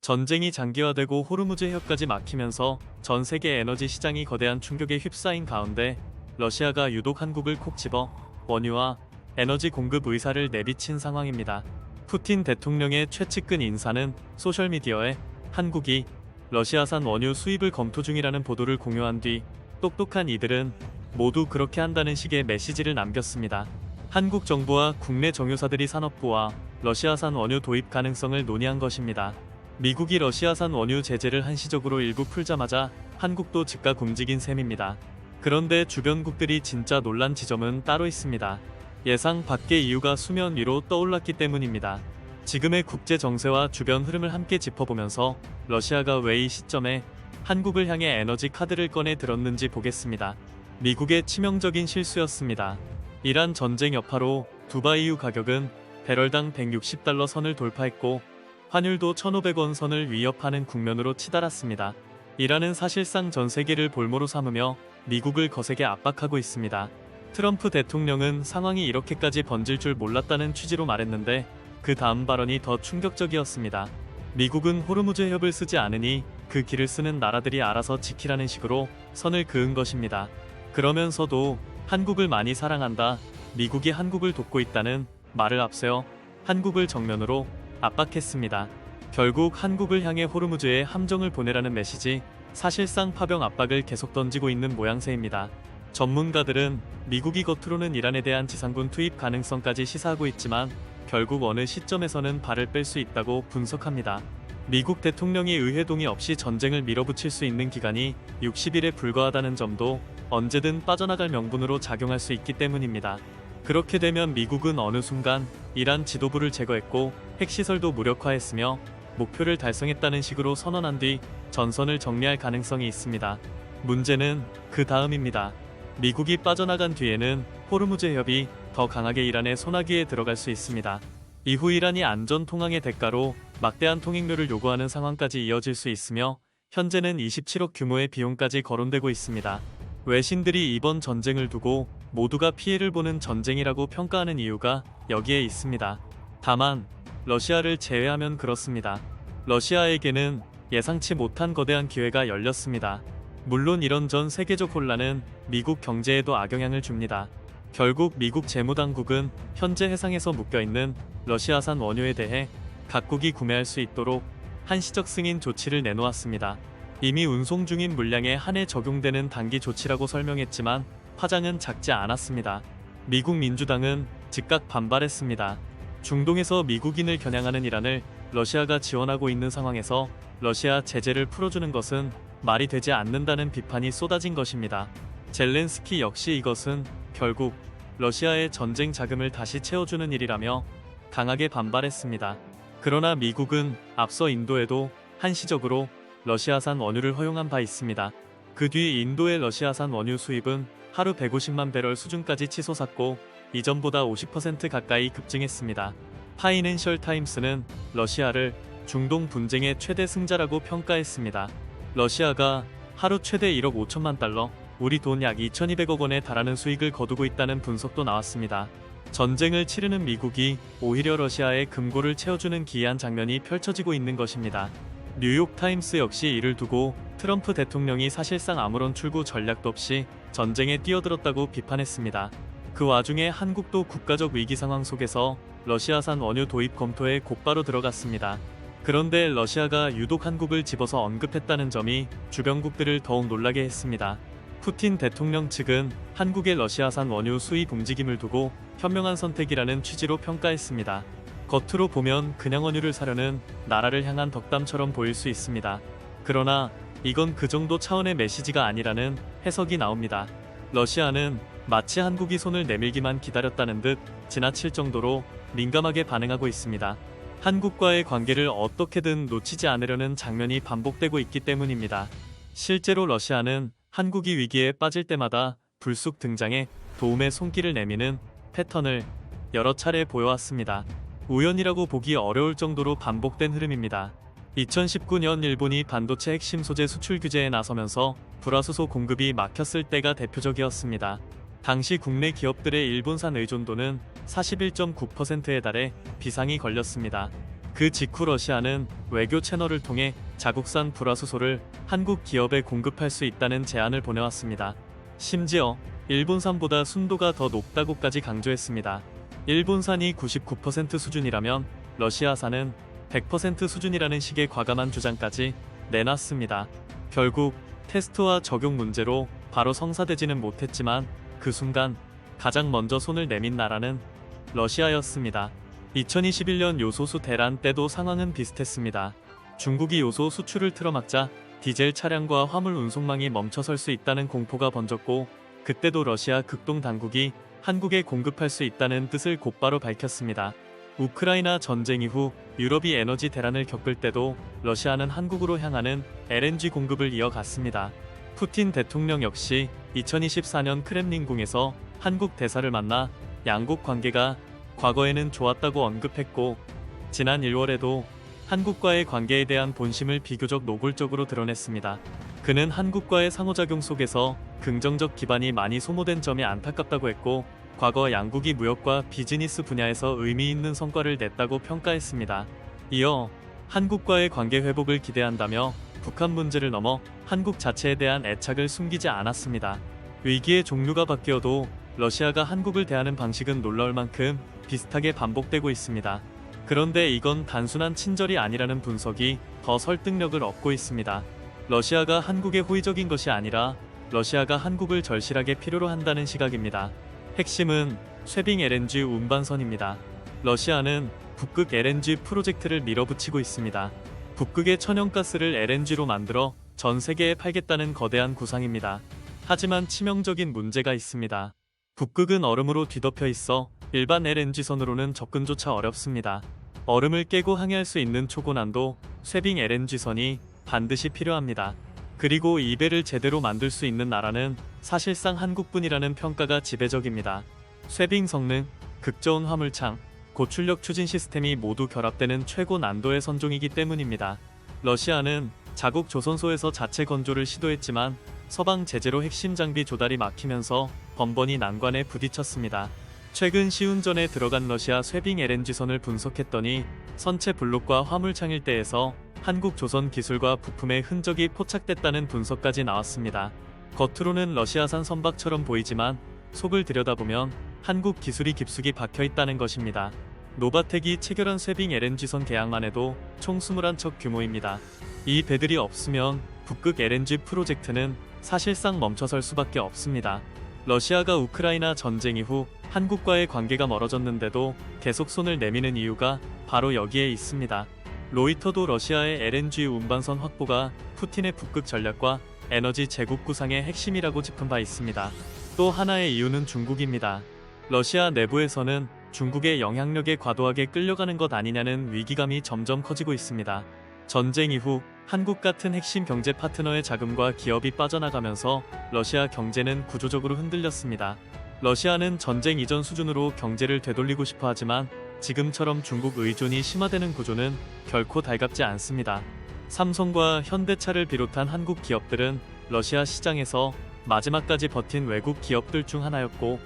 전쟁이 장기화되고 호르무즈 해협까지 막히면서 전 세계 에너지 시장이 거대한 충격에 휩싸인 가운데 러시아가 유독 한국을 콕 집어 원유와 에너지 공급 의사를 내비친 상황입니다. 푸틴 대통령의 최측근 인사는 소셜미디어에 한국이 러시아산 원유 수입을 검토 중이라는 보도를 공유한 뒤 똑똑한 이들은 모두 그렇게 한다는 식의 메시지를 남겼습니다. 한국 정부와 국내 정유사들이 산업부와 러시아산 원유 도입 가능성을 논의한 것입니다. 미국이 러시아산 원유 제재를 한시적으로 일부 풀자마자 한국도 즉각 움직인 셈입니다. 그런데 주변국들이 진짜 놀란 지점은 따로 있습니다. 예상 밖의 이유가 수면 위로 떠올랐기 때문입니다. 지금의 국제 정세와 주변 흐름을 함께 짚어보면서 러시아가 왜 이 시점에 한국을 향해 에너지 카드를 꺼내 들었는지 보겠습니다. 미국의 치명적인 실수였습니다. 이란 전쟁 여파로 두바이유 가격은 배럴당 160달러 선을 돌파했고 환율도 1,500원 선을 위협하는 국면으로 치달았습니다. 이란은 사실상 전 세계를 볼모로 삼으며 미국을 거세게 압박하고 있습니다. 트럼프 대통령은 상황이 이렇게까지 번질 줄 몰랐다는 취지로 말했는데 그 다음 발언이 더 충격적이었습니다. 미국은 호르무즈 해협을 쓰지 않으니 그 길을 쓰는 나라들이 알아서 지키라는 식으로 선을 그은 것입니다. 그러면서도 한국을 많이 사랑한다, 미국이 한국을 돕고 있다는 말을 앞세워 한국을 정면으로 압박했습니다. 결국 한국을 향해 호르무즈에 함정을 보내라는 메시지, 사실상 파병 압박을 계속 던지고 있는 모양새입니다. 전문가들은 미국이 겉으로는 이란에 대한 지상군 투입 가능성까지 시사하고 있지만 결국 어느 시점에서는 발을 뺄 수 있다고 분석합니다. 미국 대통령이 의회 동의 없이 전쟁을 밀어붙일 수 있는 기간이 60일에 불과하다는 점도 언제든 빠져나갈 명분으로 작용할 수 있기 때문입니다. 그렇게 되면 미국은 어느 순간 이란 지도부를 제거했고 핵시설도 무력화했으며 목표를 달성했다는 식으로 선언한 뒤 전선을 정리할 가능성이 있습니다. 문제는 그 다음입니다. 미국이 빠져나간 뒤에는 호르무즈 해협이 더 강하게 이란의 소나기에 들어갈 수 있습니다. 이후 이란이 안전 통항의 대가로 막대한 통행료를 요구하는 상황까지 이어질 수 있으며 현재는 27억 규모의 비용까지 거론되고 있습니다. 외신들이 이번 전쟁을 두고 모두가 피해를 보는 전쟁이라고 평가하는 이유가 여기에 있습니다. 다만 러시아를 제외하면 그렇습니다. 러시아에게는 예상치 못한 거대한 기회가 열렸습니다. 물론 이런 전 세계적 혼란은 미국 경제에도 악영향을 줍니다. 결국 미국 재무당국은 현재 해상에서 묶여있는 러시아산 원유에 대해 각국이 구매할 수 있도록 한시적 승인 조치를 내놓았습니다. 이미 운송 중인 물량에 한해 적용되는 단기 조치라고 설명했지만 파장은 작지 않았습니다. 미국 민주당은 즉각 반발했습니다. 중동에서 미국인을 겨냥하는 이란을 러시아가 지원하고 있는 상황에서 러시아 제재를 풀어주는 것은 말이 되지 않는다는 비판이 쏟아진 것입니다. 젤렌스키 역시 이것은 결국 러시아의 전쟁 자금을 다시 채워주는 일이라며 강하게 반발했습니다. 그러나 미국은 앞서 인도에도 한시적으로 러시아산 원유를 허용한 바 있습니다. 그 뒤 인도의 러시아산 원유 수입은 하루 150만 배럴 수준까지 치솟았고 이전보다 50% 가까이 급증했습니다. 파이낸셜 타임스는 러시아를 중동 분쟁의 최대 승자라고 평가했습니다. 러시아가 하루 최대 1억 5천만 달러, 우리 돈 약 2,200억 원에 달하는 수익을 거두고 있다는 분석도 나왔습니다. 전쟁을 치르는 미국이 오히려 러시아의 금고를 채워주는 기이한 장면이 펼쳐지고 있는 것입니다. 뉴욕타임스 역시 이를 두고 트럼프 대통령이 사실상 아무런 출구 전략도 없이 전쟁에 뛰어들었다고 비판했습니다. 그 와중에 한국도 국가적 위기 상황 속에서 러시아산 원유 도입 검토에 곧바로 들어갔습니다. 그런데 러시아가 유독 한국을 집어서 언급했다는 점이 주변국들을 더욱 놀라게 했습니다. 푸틴 대통령 측은 한국의 러시아산 원유 수입 움직임을 두고 현명한 선택이라는 취지로 평가했습니다. 겉으로 보면 그냥 원유를 사려는 나라를 향한 덕담처럼 보일 수 있습니다. 그러나 이건 그 정도 차원의 메시지가 아니라는 해석이 나옵니다. 러시아는 마치 한국이 손을 내밀기만 기다렸다는 듯 지나칠 정도로 민감하게 반응하고 있습니다. 한국과의 관계를 어떻게든 놓치지 않으려는 장면이 반복되고 있기 때문입니다. 실제로 러시아는 한국이 위기에 빠질 때마다 불쑥 등장해 도움의 손길을 내미는 패턴을 여러 차례 보여왔습니다. 우연이라고 보기 어려울 정도로 반복된 흐름입니다. 2019년 일본이 반도체 핵심 소재 수출 규제에 나서면서 불화수소 공급이 막혔을 때가 대표적이었습니다. 당시 국내 기업들의 일본산 의존도는 41.9%에 달해 비상이 걸렸습니다. 그 직후 러시아는 외교 채널을 통해 자국산 불화수소를 한국 기업에 공급할 수 있다는 제안을 보내왔습니다. 심지어 일본산보다 순도가 더 높다고까지 강조했습니다. 일본산이 99% 수준이라면 러시아산은 100% 수준이라는 식의 과감한 주장까지 내놨습니다. 결국 테스트와 적용 문제로 바로 성사되지는 못했지만 그 순간 가장 먼저 손을 내민 나라는 러시아였습니다. 2021년 요소수 대란 때도 상황은 비슷했습니다. 중국이 요소 수출을 틀어막자 디젤 차량과 화물 운송망이 멈춰설 수 있다는 공포가 번졌고, 그때도 러시아 극동 당국이 한국에 공급할 수 있다는 뜻을 곧바로 밝혔습니다. 우크라이나 전쟁 이후 유럽이 에너지 대란을 겪을 때도 러시아는 한국으로 향하는 LNG 공급을 이어갔습니다. 푸틴 대통령 역시 2024년 크렘린궁에서 한국 대사를 만나 양국 관계가 과거에는 좋았다고 언급했고, 지난 1월에도 한국과의 관계에 대한 본심을 비교적 노골적으로 드러냈습니다. 그는 한국과의 상호작용 속에서 긍정적 기반이 많이 소모된 점이 안타깝다고 했고, 과거 양국이 무역과 비즈니스 분야에서 의미 있는 성과를 냈다고 평가했습니다. 이어 한국과의 관계 회복을 기대한다며 북한 문제를 넘어 한국 자체에 대한 애착을 숨기지 않았습니다. 위기의 종류가 바뀌어도 러시아가 한국을 대하는 방식은 놀라울 만큼 비슷하게 반복되고 있습니다. 그런데 이건 단순한 친절이 아니라는 분석이 더 설득력을 얻고 있습니다. 러시아가 한국에 호의적인 것이 아니라 러시아가 한국을 절실하게 필요로 한다는 시각입니다. 핵심은 쇠빙 LNG 운반선입니다. 러시아는 북극 LNG 프로젝트를 밀어붙이고 있습니다. 북극의 천연가스를 LNG로 만들어 전 세계에 팔겠다는 거대한 구상입니다. 하지만 치명적인 문제가 있습니다. 북극은 얼음으로 뒤덮여 있어 일반 LNG선으로는 접근조차 어렵습니다. 얼음을 깨고 항해할 수 있는 초고난도 쇠빙 LNG선이 반드시 필요합니다. 그리고 이 배를 제대로 만들 수 있는 나라는 사실상 한국뿐이라는 평가가 지배적입니다. 쇠빙 성능, 극저온 화물창, 고출력 추진 시스템이 모두 결합되는 최고 난도의 선종이기 때문입니다. 러시아는 자국 조선소에서 자체 건조를 시도했지만 서방 제재로 핵심 장비 조달이 막히면서 번번이 난관에 부딪혔습니다. 최근 시운전에 들어간 러시아 쇠빙 LNG선을 분석했더니 선체 블록과 화물창 일대에서 한국 조선 기술과 부품의 흔적이 포착됐다는 분석까지 나왔습니다. 겉으로는 러시아산 선박처럼 보이지만 속을 들여다보면 한국 기술이 깊숙이 박혀있다는 것입니다. 노바텍이 체결한 쇠빙 LNG선 계약만 해도 총 21척 규모입니다. 이 배들이 없으면 북극 LNG 프로젝트는 사실상 멈춰설 수밖에 없습니다. 러시아가 우크라이나 전쟁 이후 한국과의 관계가 멀어졌는데도 계속 손을 내미는 이유가 바로 여기에 있습니다. 로이터도 러시아의 LNG 운반선 확보가 푸틴의 북극 전략과 에너지 제국 구상의 핵심이라고 짚은 바 있습니다. 또 하나의 이유는 중국입니다. 러시아 내부에서는 중국의 영향력에 과도하게 끌려가는 것 아니냐는 위기감이 점점 커지고 있습니다. 전쟁 이후 한국 같은 핵심 경제 파트너의 자금과 기업이 빠져나가면서 러시아 경제는 구조적으로 흔들렸습니다. 러시아는 전쟁 이전 수준으로 경제를 되돌리고 싶어 하지만 지금처럼 중국 의존이 심화되는 구조는 결코 달갑지 않습니다. 삼성과 현대차를 비롯한 한국 기업들은 러시아 시장에서 마지막까지 버틴 외국 기업들 중 하나였고,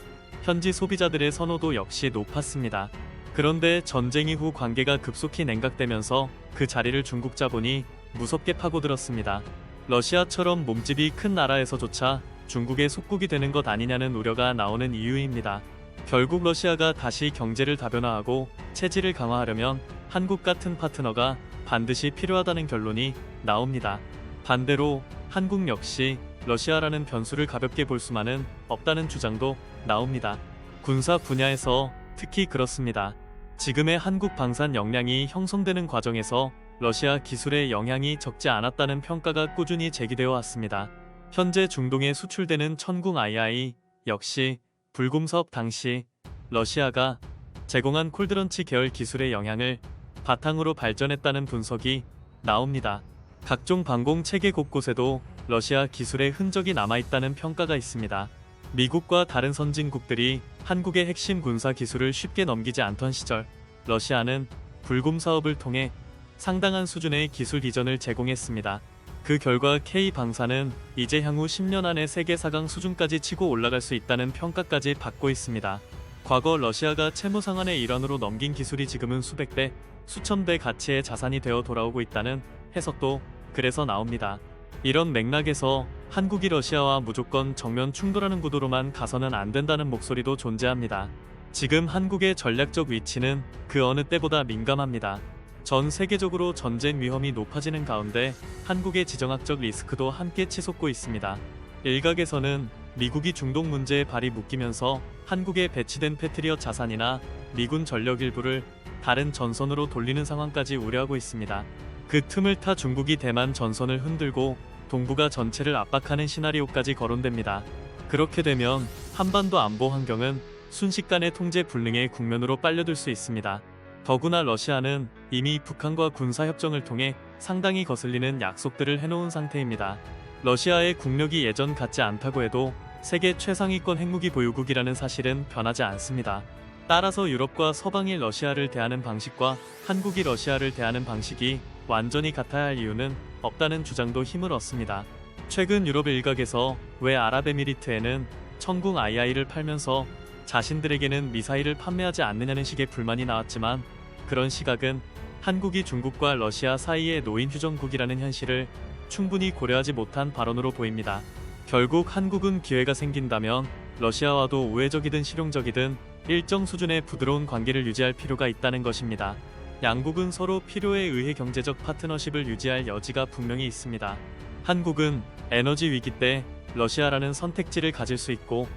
현지 소비자들의 선호도 역시 높았습니다. 그런데 전쟁 이후 관계가 급속히 냉각되면서 그 자리를 중국 자본이 무섭게 파고들었습니다. 러시아처럼 몸집이 큰 나라에서조차 중국의 속국이 되는 것 아니냐는 우려가 나오는 이유입니다. 결국 러시아가 다시 경제를 다변화하고 체질을 강화하려면 한국 같은 파트너가 반드시 필요하다는 결론이 나옵니다. 반대로 한국 역시 러시아라는 변수를 가볍게 볼 수만은 없다는 주장도 나옵니다. 군사 분야에서 특히 그렇습니다. 지금의 한국 방산 역량이 형성되는 과정에서 러시아 기술의 영향이 적지 않았다는 평가가 꾸준히 제기되어 왔습니다. 현재 중동에 수출되는 천궁 II 역시 불곰 사업 당시 러시아가 제공한 콜드런치 계열 기술의 영향을 바탕으로 발전했다는 분석이 나옵니다. 각종 방공 체계 곳곳에도 러시아 기술의 흔적이 남아있다는 평가가 있습니다. 미국과 다른 선진국들이 한국의 핵심 군사 기술을 쉽게 넘기지 않던 시절, 러시아는 불곰 사업을 통해 상당한 수준의 기술 이전을 제공했습니다. 그 결과 K방산은 이제 향후 10년 안에 세계 4강 수준까지 치고 올라갈 수 있다는 평가까지 받고 있습니다. 과거 러시아가 채무 상환의 일환으로 넘긴 기술이 지금은 수백 배, 수천 배 가치의 자산이 되어 돌아오고 있다는 해석도 그래서 나옵니다. 이런 맥락에서 한국이 러시아와 무조건 정면 충돌하는 구도로만 가서는 안 된다는 목소리도 존재합니다. 지금 한국의 전략적 위치는 그 어느 때보다 민감합니다. 전 세계적으로 전쟁 위험이 높아지는 가운데 한국의 지정학적 리스크도 함께 치솟고 있습니다. 일각에서는 미국이 중동 문제에 발이 묶이면서 한국에 배치된 패트리엇 자산이나 미군 전력 일부를 다른 전선으로 돌리는 상황까지 우려하고 있습니다. 그 틈을 타 중국이 대만 전선을 흔들고 동북아 전체를 압박하는 시나리오까지 거론됩니다. 그렇게 되면 한반도 안보 환경은 순식간에 통제 불능의 국면으로 빨려들 수 있습니다. 더구나 러시아는 이미 북한과 군사협정을 통해 상당히 거슬리는 약속들을 해놓은 상태입니다. 러시아의 국력이 예전 같지 않다고 해도 세계 최상위권 핵무기 보유국이라는 사실은 변하지 않습니다. 따라서 유럽과 서방이 러시아를 대하는 방식과 한국이 러시아를 대하는 방식이 완전히 같아야 할 이유는 없다는 주장도 힘을 얻습니다. 최근 유럽 일각에서 왜 아랍에미리트에는 천궁 II를 팔면서 자신들에게는 미사일을 판매하지 않느냐는 식의 불만이 나왔지만, 그런 시각은 한국이 중국과 러시아 사이에 놓인 휴전국이라는 현실을 충분히 고려하지 못한 발언으로 보입니다. 결국 한국은 기회가 생긴다면 러시아와도 우회적이든 실용적이든 일정 수준의 부드러운 관계를 유지할 필요가 있다는 것입니다. 양국은 서로 필요에 의해 경제적 파트너십을 유지할 여지가 분명히 있습니다. 한국은 에너지 위기 때 러시아라는 선택지를 가질 수 있고,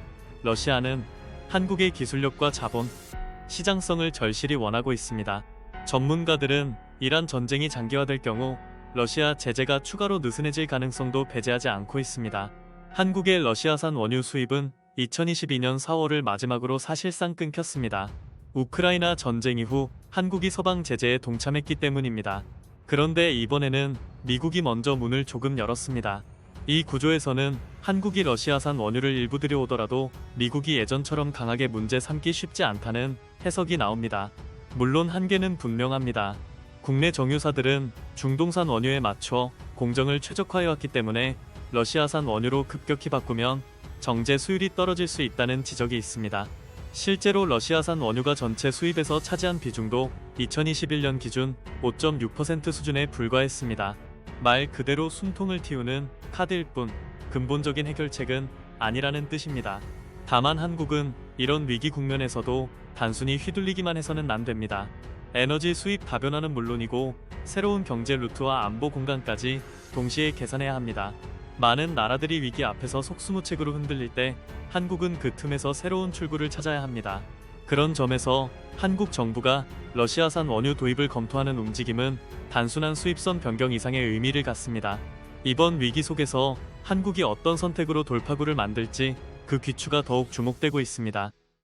러시아는 한국의 기술력과 자본, 시장성을 절실히 원하고 있습니다. 전문가들은 이란 전쟁이 장기화될 경우 러시아 제재가 추가로 느슨해질 가능성도 배제하지 않고 있습니다. 한국의 러시아산 원유 수입은 2022년 4월을 마지막으로 사실상 끊겼습니다. 우크라이나 전쟁 이후 한국이 서방 제재에 동참했기 때문입니다. 그런데 이번에는 미국이 먼저 문을 조금 열었습니다. 이 구조에서는 한국이 러시아산 원유를 일부 들여오더라도 미국이 예전처럼 강하게 문제 삼기 쉽지 않다는 해석이 나옵니다. 물론 한계는 분명합니다. 국내 정유사들은 중동산 원유에 맞춰 공정을 최적화해왔기 때문에 러시아산 원유로 급격히 바꾸면 정제 수율이 떨어질 수 있다는 지적이 있습니다. 실제로 러시아산 원유가 전체 수입에서 차지한 비중도 2021년 기준 5.6% 수준에 불과했습니다. 말 그대로 숨통을 틔우는 카드일 뿐 근본적인 해결책은 아니라는 뜻입니다. 다만 한국은 이런 위기 국면에서도 단순히 휘둘리기만 해서는 안 됩니다. 에너지 수입 다변화는 물론이고 새로운 경제 루트와 안보 공간까지 동시에 계산해야 합니다. 많은 나라들이 위기 앞에서 속수무책으로 흔들릴 때 한국은 그 틈에서 새로운 출구를 찾아야 합니다. 그런 점에서 한국 정부가 러시아산 원유 도입을 검토하는 움직임은 단순한 수입선 변경 이상의 의미를 갖습니다. 이번 위기 속에서 한국이 어떤 선택으로 돌파구를 만들지 그 귀추가 더욱 주목되고 있습니다.